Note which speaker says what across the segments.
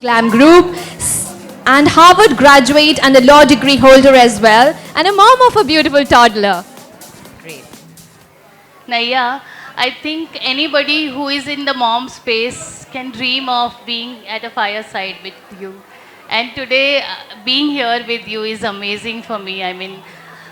Speaker 1: Glamm Group, and Harvard graduate and a law degree holder as well, and a mom of a beautiful toddler.
Speaker 2: Great.
Speaker 3: Naiyya, I think anybody who is in the mom space can dream of being at a fireside with you. And today, being here with you is amazing for me. I mean,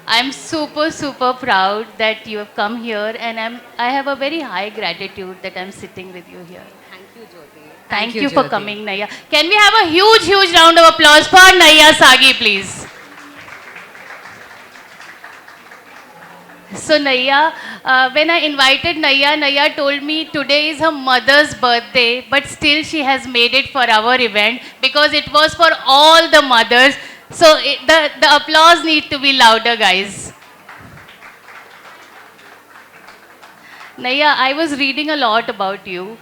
Speaker 3: I'm super, super proud that you have come here, and I have a very high gratitude that I'm sitting with you here.
Speaker 2: Thank you, Jyoti.
Speaker 3: Thank you for coming, Naiyya. Can we have a huge, huge round of applause for Naiyaa Saggi, please? So Naiyya, when I invited Naiyya, Naiyya told me today is her mother's birthday, but still she has made it for our event because it was for all the mothers. So the applause needs to be louder, guys. Naiyya, I was reading a lot about you.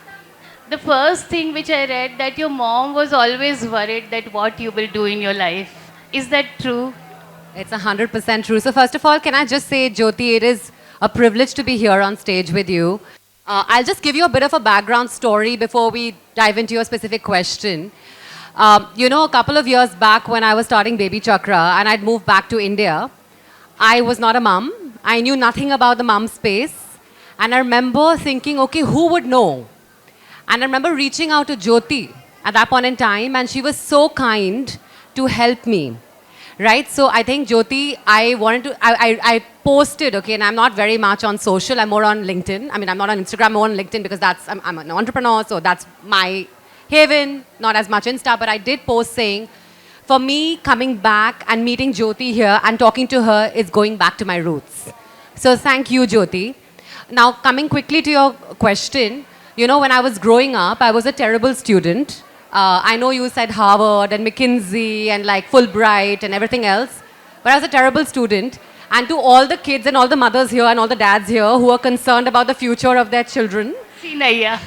Speaker 3: The first thing which I read that your mom was always worried that what you will do in your life. Is that true?
Speaker 2: It's 100% true. So first of all, can I just say, Jyoti, it is a privilege to be here on stage with you. I'll just give you a bit of a background story before we dive into your specific question. A couple of years back when I was starting Baby Chakra and I'd moved back to India, I was not a mum. I knew nothing about the mum space. And I remember thinking, okay, who would know? And I remember reaching out to Jyoti at that point in time, and she was so kind to help me, right? So I think, Jyoti, I posted, okay, and I'm not very much on social, I'm more on LinkedIn. I mean, I'm not on Instagram, I'm more on LinkedIn because I'm an entrepreneur, so that's my haven, not as much Insta, but I did post saying, for me, coming back and meeting Jyoti here and talking to her is going back to my roots. So thank you, Jyoti. Now, coming quickly to your question, when I was growing up, I was a terrible student. I know you said Harvard and McKinsey and like Fulbright and everything else, but I was a terrible student. And to all the kids and all the mothers here and all the dads here who are concerned about the future of their children.
Speaker 3: See Naiyya.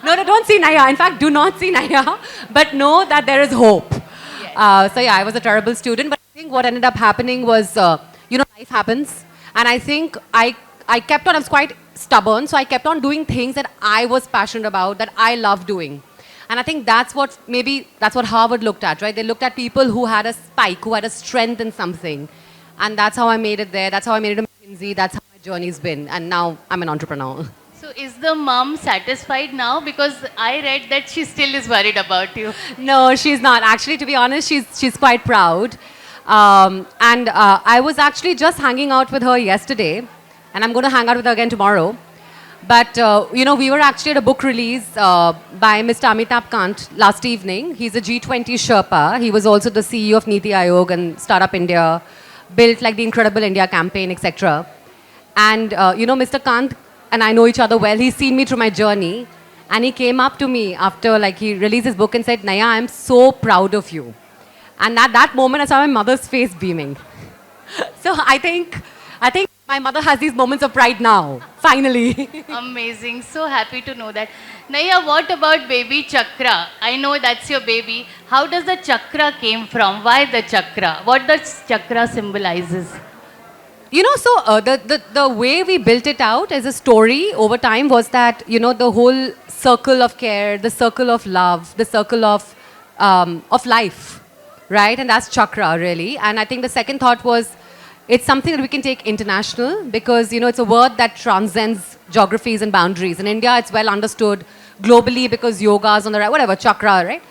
Speaker 2: No, don't see Naiyya. In fact, do not see Naiyya, but know that there is hope. Yes. So yeah, I was a terrible student, but I think what ended up happening was, life happens. And I think I kept on, I was quite stubborn, so I kept on doing things that I was passionate about, that I love doing. And I think that's what Harvard looked at, right? They looked at people who had a spike, who had a strength in something. And that's how I made it there. That's how I made it in McKinsey. That's how my journey's been. And now I'm an entrepreneur.
Speaker 3: So is the mom satisfied now? Because I read that she still is worried about you.
Speaker 2: No, she's not. Actually, to be honest, she's quite proud. I was actually just hanging out with her yesterday. And I'm going to hang out with her again tomorrow. But, we were actually at a book release by Mr. Amitabh Kant last evening. He's a G20 Sherpa. He was also the CEO of Niti Aayog and Startup India, built like the Incredible India campaign, etc. And, Mr. Kant and I know each other well. He's seen me through my journey. And he came up to me after he released his book and said, Naiyya, I'm so proud of you. And at that moment, I saw my mother's face beaming. So I think my mother has these moments of pride now, finally.
Speaker 3: Amazing. So happy to know that. Naiyya, what about baby Chakra? I know that's your baby. How does the Chakra came from? Why the Chakra? What does Chakra symbolizes?
Speaker 2: The way we built it out as a story over time was that, the whole circle of care, the circle of love, the circle of life, right? And that's Chakra, really. And I think the second thought was, it's something that we can take international because, it's a word that transcends geographies and boundaries. In India, it's well understood globally because yoga's on the right, whatever, chakra, right?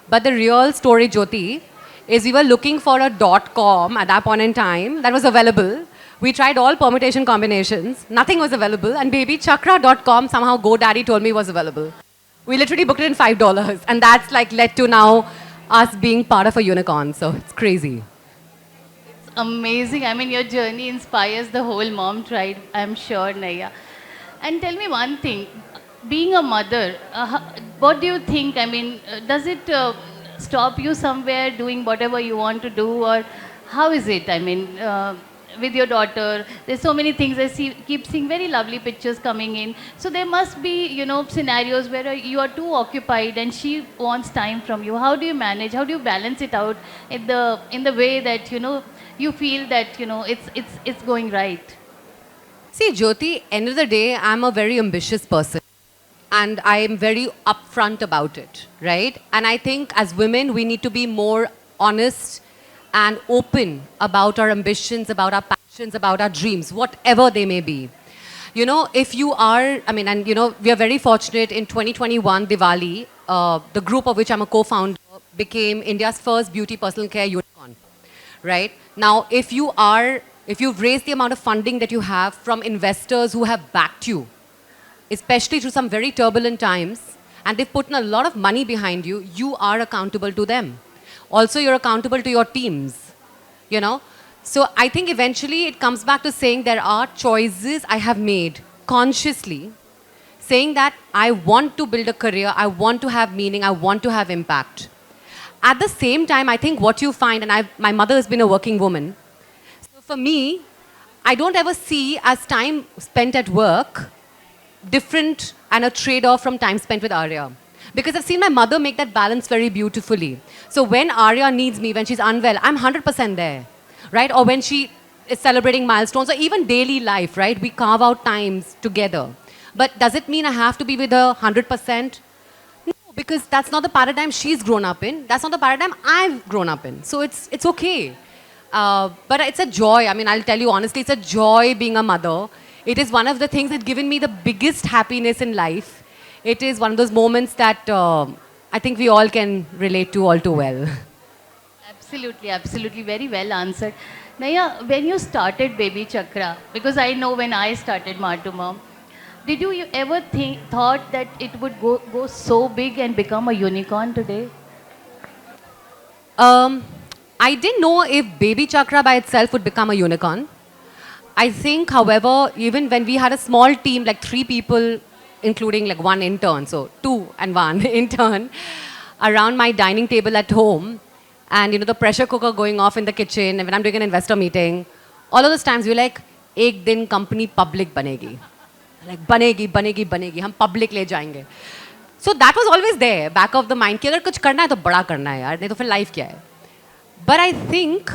Speaker 2: But the real story, Jyoti, is we were looking for a .com at that point in time that was available. We tried all permutation combinations. Nothing was available. And babychakra.com, somehow GoDaddy told me was available. We literally booked it in $5. And that's led to now us being part of a unicorn. So it's crazy.
Speaker 3: Amazing. I mean, your journey inspires the whole mom tribe, I'm sure, Naiyya. And tell me one thing. Being a mother, what do you think? I mean, does it stop you somewhere doing whatever you want to do? Or how is it? I mean, with your daughter, there's so many things. I keep seeing very lovely pictures coming in. So there must be, scenarios where you are too occupied and she wants time from you. How do you manage? How do you balance it out in the way that, you feel that, it's going right?
Speaker 2: See, Jyoti, end of the day, I'm a very ambitious person. and I am very upfront about it, right? And I think as women, we need to be more honest and open about our ambitions, about our passions, about our dreams, whatever they may be. You know, if you are, I mean, and you know, we are very fortunate in 2021 Diwali, the group of which I'm a co-founder became India's first beauty personal care unicorn, right? Now, if you've raised the amount of funding that you have from investors who have backed you, especially through some very turbulent times, and they've put in a lot of money behind you, you are accountable to them. Also, you're accountable to your teams, you know? So I think eventually it comes back to saying there are choices I have made consciously, saying that I want to build a career, I want to have meaning, I want to have impact. At the same time, I think what you find, and my mother has been a working woman, so for me, I don't ever see as time spent at work different and a trade-off from time spent with Arya. Because I've seen my mother make that balance very beautifully. So when Arya needs me, when she's unwell, I'm 100% there, right? Or when she is celebrating milestones, or even daily life, right? We carve out times together. But does it mean I have to be with her 100%? No, because that's not the paradigm she's grown up in. That's not the paradigm I've grown up in. So it's okay. But it's a joy. I mean, I'll tell you honestly, it's a joy being a mother. It is one of the things that's given me the biggest happiness in life. It is one of those moments that I think we all can relate to all too well.
Speaker 3: Absolutely, absolutely. Very well answered. Naiyya, when you started Baby Chakra, because I know when I started Martu Mom, did you ever thought that it would go so big and become a unicorn today?
Speaker 2: I didn't know if Baby Chakra by itself would become a unicorn. I think, however, even when we had a small team, like 3 people, including like 1 intern, so 2 and 1 intern, around my dining table at home, and you know, the pressure cooker going off in the kitchen, and when I'm doing an investor meeting, all of those times we're like, ek din company public banegi. Like, banegi, hum public le jayenge. So that was always there, back of the mind, कि अगर कुछ करना है तो बड़ा करना है यार, नहीं तो फिर life क्या है? But I think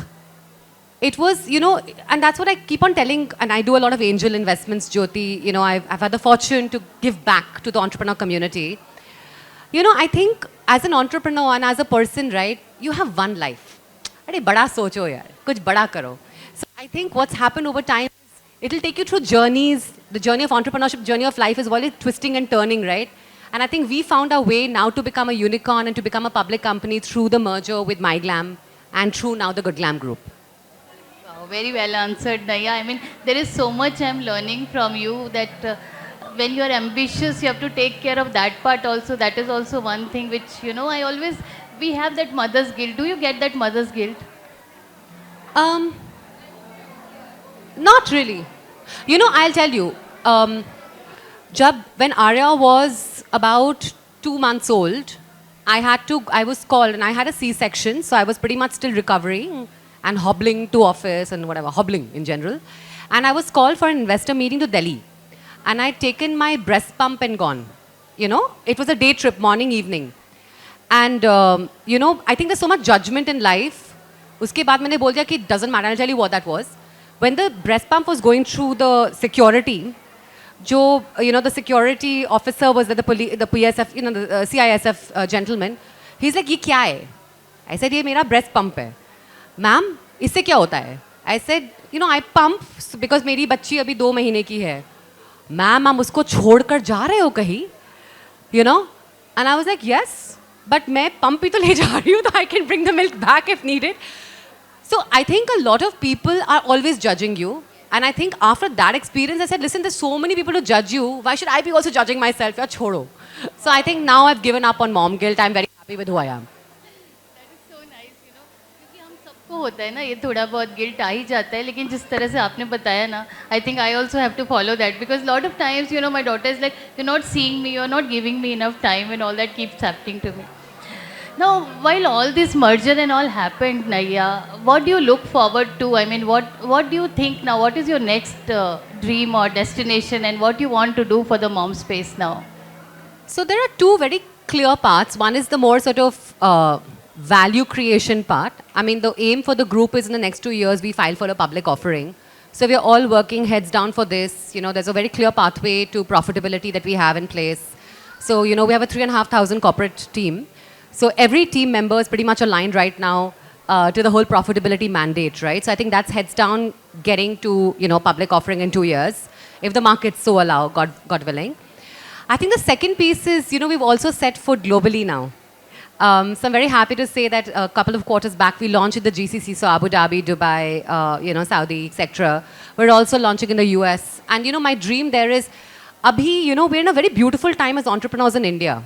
Speaker 2: it was, you know, and that's what I keep on telling, and I do a lot of angel investments, Jyoti. You know, I've had the fortune to give back to the entrepreneur community. You know, I think as an entrepreneur and as a person, right, you have one life. अरे बड़ा सोचो यार, कुछ बड़ा करो. So I think what's happened over time is it'll take you through journeys. The journey of entrepreneurship, journey of life is always twisting and turning, right? And I think we found our way now to become a unicorn and to become a public company through the merger with Glamm and through now the Good Glamm Group.
Speaker 3: Wow, very well answered, Naiyya. I mean, there is so much I'm learning from you that when you're ambitious, you have to take care of that part also. That is also one thing which, you know, we have that mother's guilt. Do you get that mother's guilt?
Speaker 2: Not really. You know, I'll tell you, when Arya was about 2 months old, I was called and I had a C-section, so I was pretty much still recovering and hobbling to office and whatever, hobbling in general. And I was called for an investor meeting to Delhi. And I'd taken my breast pump and gone. You know, it was a day trip, morning, evening. And, you know, I think there's so much judgment in life. Uske baad maine bol diya ki it doesn't matter. I'll tell you what that was. When the breast pump was going through the security, you know, the security officer was the PSF, you know, the CISF gentleman. He's like, "Ye kya hai?" I said, "Ye mera breast pump hai." "Ma'am, isse kya hota hai?" I said, "You know, I pump because meri bachchi abhi 2 mahine ki hai." "Ma'am, आप उसको छोड़कर जा रहे हो कहीं?" You know? And I was like, "Yes, but मैं pump ही तो ले जा रही हूँ, तो I can bring the milk back if needed." So I think a lot of people are always judging you. And I think after that experience, I said, listen, there's so many people to judge you. Why should I be also judging myself? Yeah, chodo. So I think now I've given up on mom guilt. I'm very happy with who I am.
Speaker 3: That is so nice, you know. क्योंकि हम सबको होता है ना ये थोड़ा बहुत guilt आ ही जाता है लेकिन जिस तरह से आपने बताया ना I think I also have to follow that because lot of times you know my daughter is like you're not seeing me, you're not giving me enough time and all that keeps happening to me. Now, while all this merger and all happened, Naiyya, what do you look forward to? I mean, what do you think now? What is your next dream or destination and what you want to do for the mom space now?
Speaker 2: So there are 2 very clear paths. One is the more sort of value creation part. I mean, the aim for the group is in the next 2 years, we file for a public offering. So we are all working heads down for this. You know, there's a very clear pathway to profitability that we have in place. So, you know, we have a 3,500 corporate team. So every team member is pretty much aligned right now to the whole profitability mandate, right? So I think that's heads down getting to, you know, public offering in 2 years, if the markets so allow, God willing. I think the second piece is, you know, we've also set foot globally now. So I'm very happy to say that a couple of quarters back, we launched in the GCC, so Abu Dhabi, Dubai, you know, Saudi, etc. We're also launching in the US. And, you know, my dream there is, Abhi, you know, we're in a very beautiful time as entrepreneurs in India.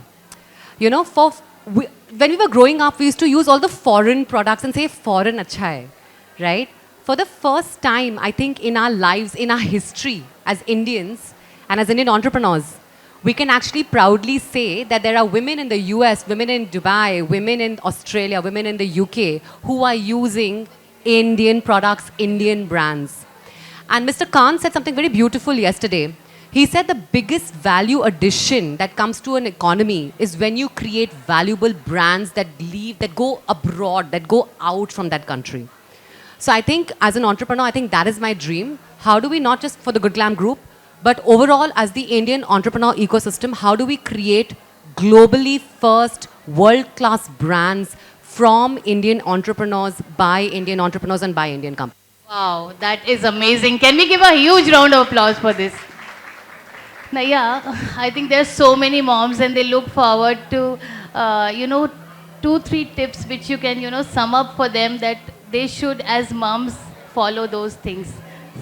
Speaker 2: You know, when we were growing up, we used to use all the foreign products and say, foreign acha hai, right? For the first time, I think, in our lives, in our history as Indians and as Indian entrepreneurs, we can actually proudly say that there are women in the US, women in Dubai, women in Australia, women in the UK who are using Indian products, Indian brands. And Mr. Khan said something very beautiful yesterday. He said the biggest value addition that comes to an economy is when you create valuable brands that go abroad, that go out from that country. So I think as an entrepreneur, I think that is my dream. How do we, not just for the Good Glamm Group, but overall as the Indian entrepreneur ecosystem, how do we create globally first world-class brands from Indian entrepreneurs, by Indian entrepreneurs and by Indian companies?
Speaker 3: Wow, that is amazing. Can we give a huge round of applause for this? Naiyya, I think there's so many moms and they look forward to, you know, 2-3 tips which you can, you know, sum up for them that they should as moms follow those things.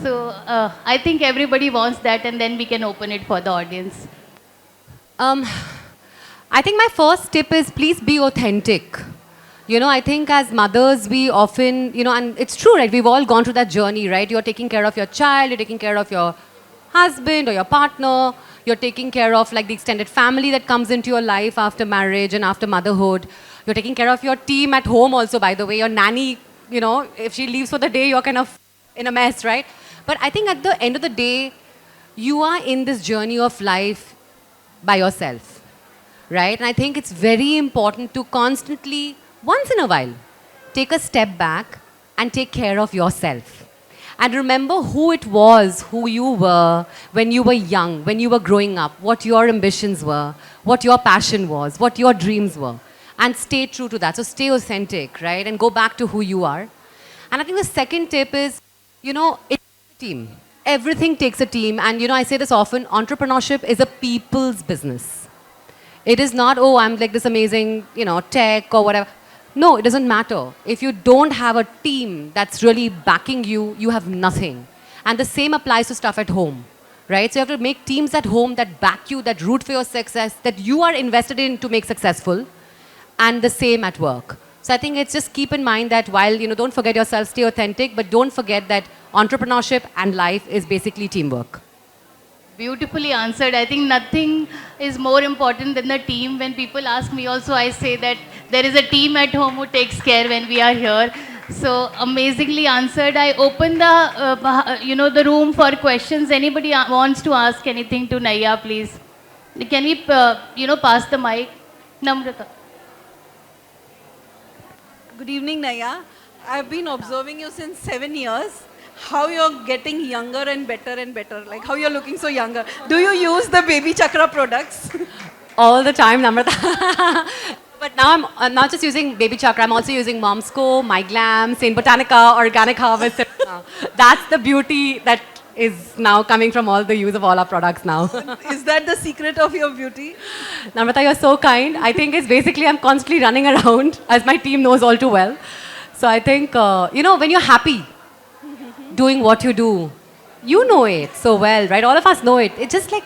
Speaker 3: So I think everybody wants that, and then we can open it for the audience.
Speaker 2: I think my first tip is please be authentic. You know, I think as mothers, we often, you know, and it's true, right? We've all gone through that journey, right? You're taking care of your child, you're taking care of your husband or your partner, you're taking care of like the extended family that comes into your life after marriage and after motherhood. You're taking care of your team at home also, by the way. Your nanny, you know, if she leaves for the day, you're kind of in a mess, right? But I think at the end of the day, you are in this journey of life by yourself, right? And I think it's very important to constantly, once in a while, take a step back and take care of yourself. And remember who it was, who you were when you were young, when you were growing up, what your ambitions were, what your passion was, what your dreams were. And stay true to that. So stay authentic, right? And go back to who you are. And I think the second tip is, you know, it's a team. Everything takes a team. And, you know, I say this often, entrepreneurship is a people's business. It is not, oh, I'm like this amazing, you know, tech or whatever. No, it doesn't matter. If you don't have a team that's really backing you, you have nothing. And the same applies to stuff at home, right? So you have to make teams at home that back you, that root for your success, that you are invested in to make successful, and the same at work. So I think it's just keep in mind that while, you know, don't forget yourself, stay authentic, but don't forget that entrepreneurship and life is basically teamwork.
Speaker 3: Beautifully answered. I think nothing is more important than the team. When people ask me also, I say that there is a team at home who takes care when we are here. So amazingly answered. I open the, you know, the room for questions. Anybody wants to ask anything to Naiyya, please? Can we, you know, pass the mic? Namrata.
Speaker 4: Good evening, Naiyya. I've been observing you since 7 years. How you're getting younger and better, like how you're looking so younger. Do you use the baby chakra products?
Speaker 2: All the time, Namrata. But now I'm not just using baby chakra, I'm also using Mom's Co, My Glamm, Saint Botanica, Organic Harvest. That's the beauty that is now coming from all the use of all our products now.
Speaker 4: Is that the secret of your beauty?
Speaker 2: Namrata, you're so kind. I think it's basically I'm constantly running around, as my team knows all too well. So I think, you know, when you're happy, doing what you do, you know it so well, right? All of us know it. It's just like,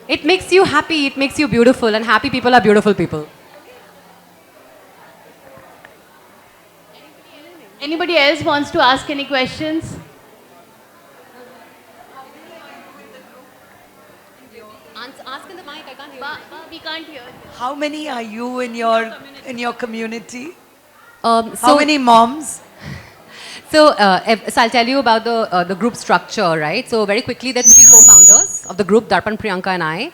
Speaker 2: it makes you happy, it makes you beautiful, and happy people are beautiful people.
Speaker 3: Anybody else wants to ask any questions?
Speaker 2: Ask in the mic, I can't hear you.
Speaker 3: We can't hear.
Speaker 5: How many are you in your community?
Speaker 2: So
Speaker 5: How many moms?
Speaker 2: So I'll tell you about the group structure, right? So very quickly, there are 3 co-founders of the group, Darpan, Priyanka, and I.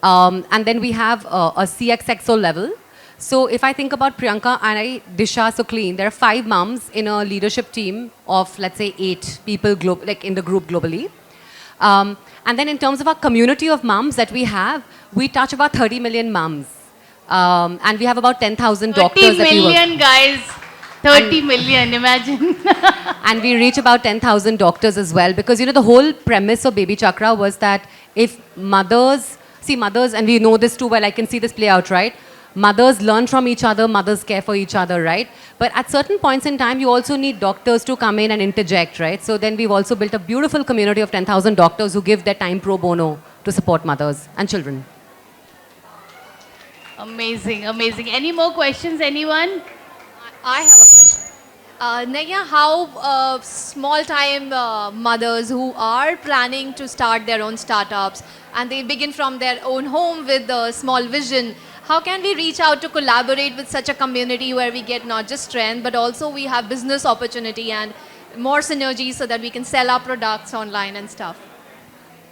Speaker 2: And then we have a CXXO level. So if I think about Priyanka and I, Disha, so clean, there are 5 moms in a leadership team of, let's say, 8 people like in the group globally. And then in terms of our community of mums that we have, we touch about 30 million mums. And we have about 10,000 doctors
Speaker 3: 30
Speaker 2: that we work.
Speaker 3: million guys. 30 million, imagine.
Speaker 2: And we reach about 10,000 doctors as well, because you know the whole premise of Baby Chakra was that if mothers, and we know this too well, I can see this play out, right? Mothers learn from each other, mothers care for each other, right? But at certain points in time, you also need doctors to come in and interject, right? So then we've also built a beautiful community of 10,000 doctors who give their time pro bono to support mothers and children.
Speaker 3: Amazing, amazing. Any more questions, anyone?
Speaker 1: I have a question. Naiyya, how small-time mothers who are planning to start their own startups and they begin from their own home with a small vision, how can we reach out to collaborate with such a community where we get not just strength, but also we have business opportunity and more synergy so that we can sell our products online and stuff?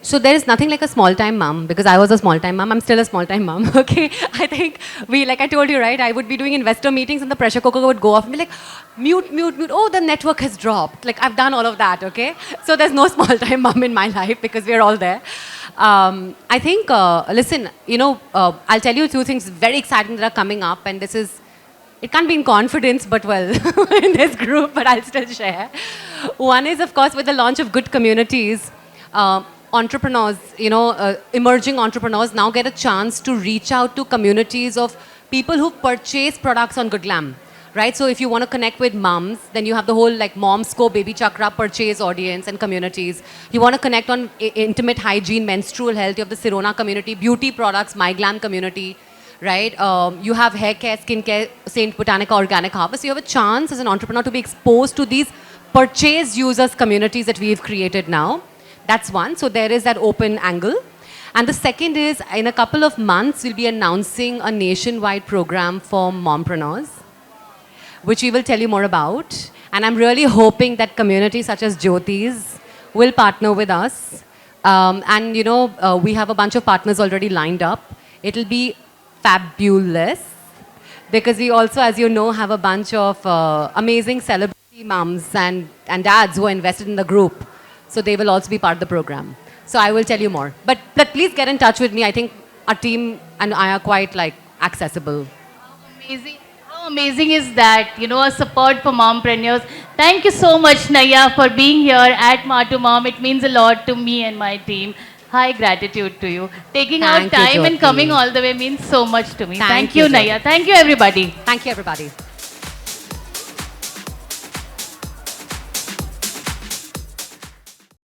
Speaker 2: So there is nothing like a small-time mom, because I was a small-time mom. I'm still a small-time mom, okay? I think like I told you, right? I would be doing investor meetings and the pressure cooker would go off and be like, mute, mute, mute. Oh, the network has dropped. Like, I've done all of that, okay? So there's no small-time mom in my life because we're all there. I think, listen, you know, I'll tell you two things very exciting that are coming up, and this is, it can't be in confidence, but well, in this group, but I'll still share. One is, of course, with the launch of Good Communities, entrepreneurs, you know, emerging entrepreneurs now get a chance to reach out to communities of people who purchase products on Glamm, right? So if you want to connect with moms, then you have the whole like Moms Go Baby Chakra purchase audience and communities. You want to connect on intimate hygiene, menstrual health, you have the Sirona community, beauty products, My Glamm community, right? You have hair care, skin care, Saint Botanica Organic Harvest. You have a chance as an entrepreneur to be exposed to these purchase users communities that we've created now. That's one. So there is that open angle. And the second is, in a couple of months, we'll be announcing a nationwide program for mompreneurs, which we will tell you more about. And I'm really hoping that communities such as Jyoti's will partner with us. And, you know, we have a bunch of partners already lined up. It'll be fabulous, because we also, as you know, have a bunch of amazing celebrity moms and dads who are invested in the group. So they will also be part of the program. So I will tell you more. But please get in touch with me. I think our team and I are quite like accessible.
Speaker 3: Amazing. How amazing is that? You know, a support for mompreneurs. Thank you so much, Naiyya, for being here at Ma2Mom. It means a lot to me and my team. High gratitude to you. Taking out time and coming all the way means so much to me. Thank you, Naiyya. Thank you, everybody.
Speaker 2: Thank you, everybody.